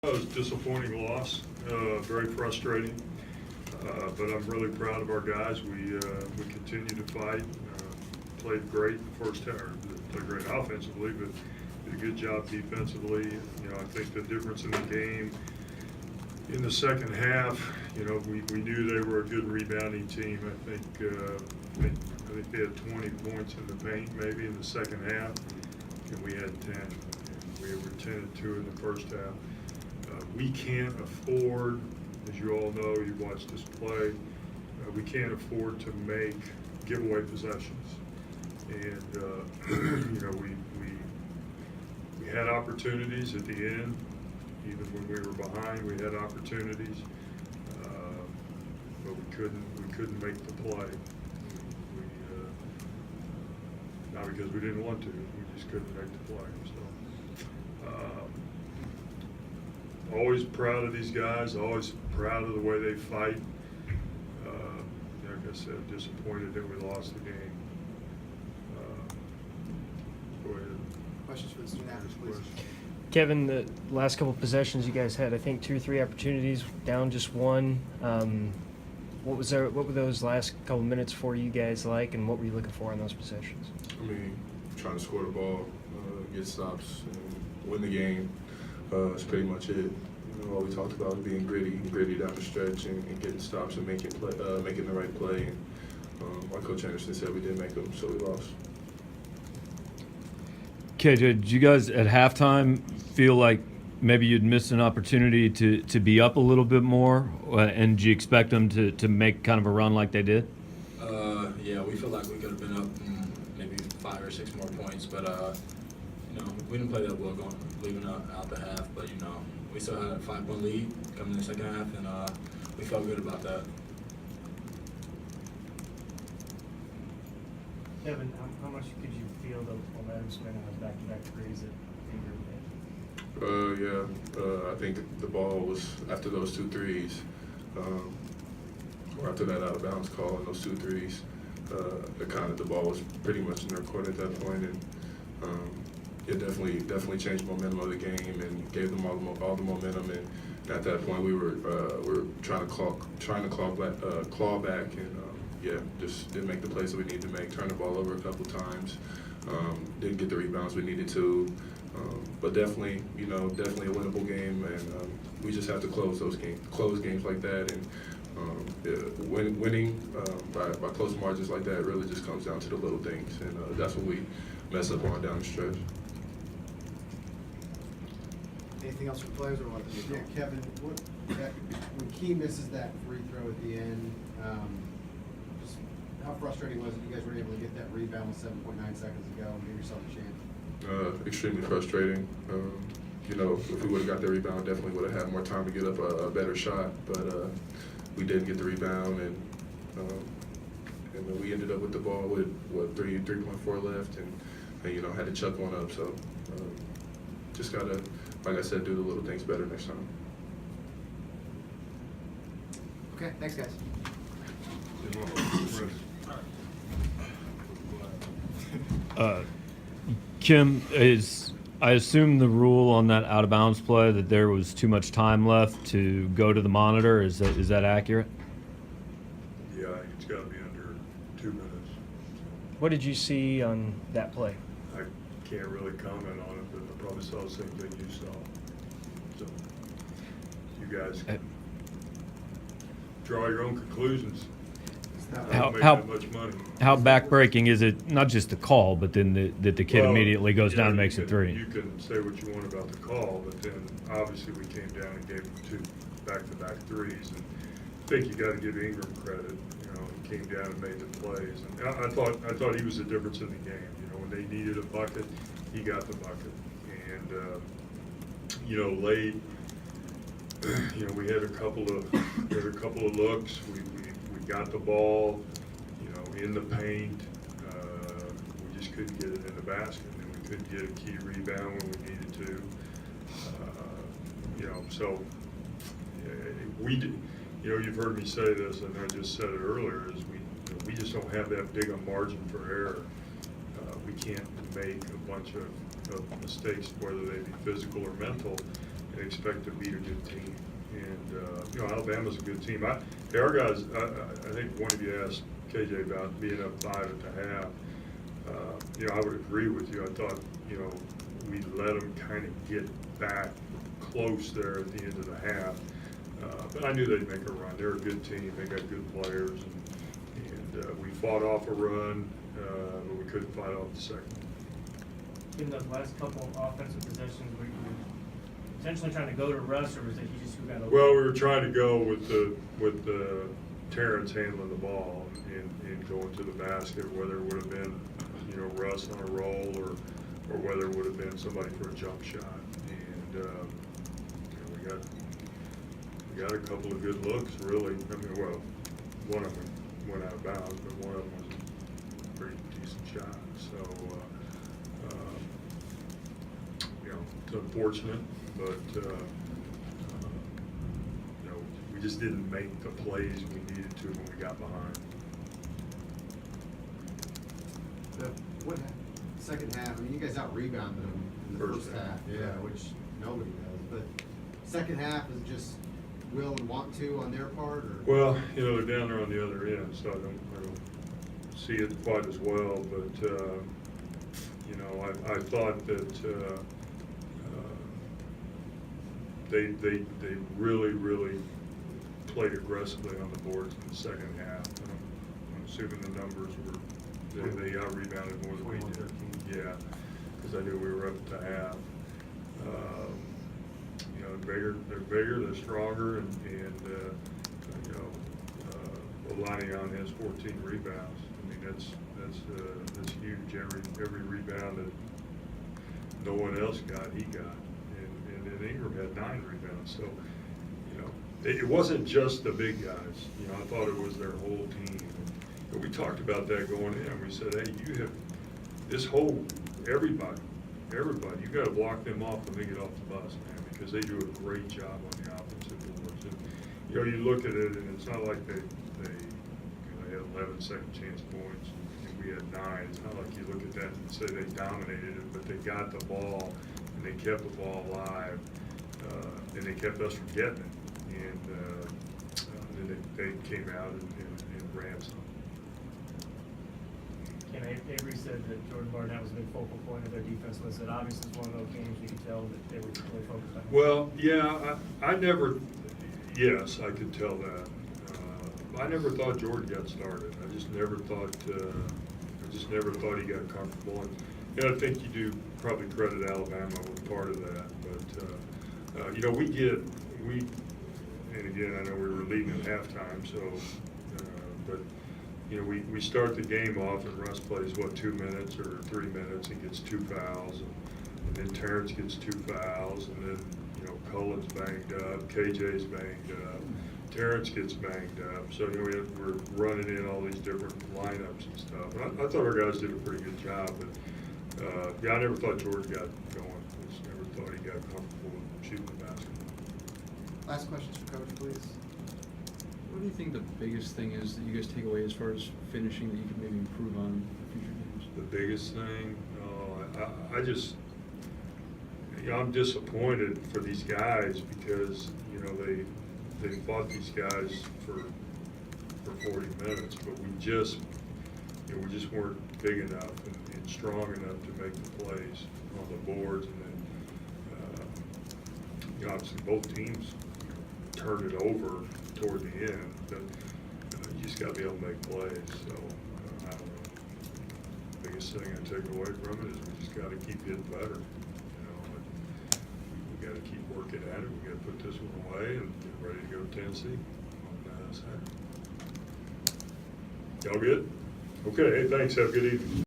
It was a disappointing loss, very frustrating, but I'm really proud of our guys. We continue to fight, played great the first half, played great offensively, but did a good job defensively. You know, I think the difference in the game in the second half, you know, we knew they were a good rebounding team. I think they had 20 points in the paint maybe in the second half, and we had 10. And we were 10-2 in the first half. We can't afford, as you all know, you watched us play, we can't afford to make giveaway possessions. And, you know, we had opportunities at the end. Even when we were behind, we had opportunities, but we couldn't make the play. Not because we didn't want to, we just couldn't make the play. So, always proud of these guys, always proud of the way they fight. Like I said, disappointed that we lost the game. Go ahead. Questions for the student athletes, please. Kevin, the last couple of possessions you guys had, I think 2 or 3 opportunities, down just one. What were those last couple of minutes for you guys like, and what were you looking for in those possessions? I mean, trying to score the ball, get stops, and win the game. That's pretty much it. You know, all we talked about was being gritty down the stretch, and getting stops and making the right play. And like Coach Anderson said, we didn't make them, so we lost. KJ, did you guys at halftime feel like maybe you'd missed an opportunity to be up a little bit more, and do you expect them to make kind of a run like they did? Yeah, we feel like we could have been up maybe 5 or 6 more points, but you know, we didn't play that well leaving out the half. But you know, we still had a 5-point lead coming in the second half, and we felt good about that. Kevin, how much could you feel the momentum swing on those back-to-back threes that Ingram made? I think the ball was after those 2 threes, or after that out of bounds call and those 2 threes. The ball was pretty much in their court at that point, and it definitely changed the momentum of the game and gave them all the momentum. And at that point, we were trying to claw back, and just didn't make the plays that we needed to make. Turned the ball over a couple times, didn't get the rebounds we needed to. But definitely a winnable game, and we just have to close games like that. And winning by close margins like that really just comes down to the little things, and that's what we mess up on down the stretch. Anything else for players, or what? Yeah, Kevin, when Key misses that free throw at the end, just how frustrating was it you guys were able to get that rebound with 7.9 seconds to go and give yourself a chance? Extremely frustrating. You know, if we would have got the rebound, definitely would have had more time to get up a better shot, but we didn't get the rebound, and then we ended up with the ball with 3.4 left, and you know, had to chuck one up. So just gotta, like I said, do the little things better next time. Okay, thanks, guys. Kim, I assume the rule on that out of bounds play that there was too much time left to go to the monitor. Is that accurate? Yeah, it's got to be under 2 minutes. What did you see on that play? I can't really comment on it, but I probably saw the same thing you saw. So you guys can draw your own conclusions. How much money? How backbreaking is it? Not just the call, but then that the kid immediately goes down and makes a 3. You can say what you want about the call, but then obviously we came down and gave him 2 back-to-back threes, and I think you got to give Ingram credit. You know, he came down and made the plays, and I thought he was the difference in the game. You know, when they needed a bucket, he got the bucket, and you know, late. You know, we had a couple of looks. We got the ball, you know, in the paint. We just couldn't get it in the basket, and we couldn't get a key rebound when we needed to. You know, so we did. You know, you've heard me say this, and I just said it earlier. Is we just don't have that big a margin for error. We can't make a bunch of mistakes, whether they be physical or mental, expect to beat a good team. And, you know, Alabama's a good team. Our guys, I think one of you asked KJ about being up 5 at the half. You know, I would agree with you. I thought, you know, we let them kind of get back close there at the end of the half. But I knew they'd make a run. They're a good team. They got good players. And we fought off a run, but we couldn't fight off the second. In the last couple of offensive possessions, were you intentionally trying to go to Russ, or was it you just who got over? Well, we were trying to go with the Terrence handling the ball and going to the basket, whether it would have been, you know, Russ on a roll or whether it would have been somebody for a jump shot. And you know, we got a couple of good looks, really. I mean, well, one of them went out of bounds, but one of them was a pretty decent shot. So, you know, it's unfortunate, but you know, we just didn't make the plays we needed to when we got behind. What second half? I mean, you guys out rebounded them in the First first half, half, yeah. which nobody does. But second half is just will and want to on their part, or? Well, you know, they're down there on the other end, so I don't see it quite as well. But you know, I thought that they really played aggressively on the boards in the second half. I'm assuming the numbers were they out rebounded more than we did. Yeah, because I knew we were up at the half. You know, they're bigger, they're stronger, and you know, Olaniyan has 14 rebounds. I mean, that's huge. Every rebound that no one else got, he got, and then Ingram had 9 rebounds. So, you know, it wasn't just the big guys. You know, I thought it was their whole team. But we talked about that going in. We said, hey, you have this whole everybody. You got to block them off when they get off the bus, man, because they do a great job on the offensive boards. And, you know, you look at it, and it's not like they had 11 second chance points, and we had 9. It's not like you look at that and say they dominated it, but they got the ball, and they kept the ball alive, and they kept us from getting it. And then they came out and ran some. Ken Avery said that Jordan Barnett was a big focal point of their defense. Was it obviously it's one of those games you could tell that they were really focused on? Well, yeah, yes, I could tell that. I never thought Jordan got started. I just never thought he got comfortable. And I think you do probably credit Alabama with part of that. But, you know, and again, I know we were leading at halftime, so, but, you know, we start the game off and Russ plays, 2 minutes or 3 minutes and gets 2 fouls. And then Terrence gets 2 fouls. And then, you know, Cullen's banged up, KJ's banged up, Terrence gets banged up. So, you know, we're running in all these different lineups and stuff. And I thought our guys did a pretty good job. But, yeah, I never thought Jordan got going. I just never thought he got comfortable with shooting the basketball. Last questions for Coach, please. What do you think the biggest thing is that you guys take away as far as finishing that you could maybe improve on in future games? The biggest thing, I just, you know, I'm disappointed for these guys because, you know, they fought these guys for 40 minutes, but we just weren't big enough and strong enough to make the plays on the boards. And then, you know, obviously both teams turned it over toward the end, but you just got to be able to make plays. So, I don't know. The biggest thing I take away from it is we just got to keep getting better. You know, we got to keep working at it. We got to put this one away and get ready to go to Tennessee on Saturday. Y'all good? Okay. Hey, thanks. Have a good evening.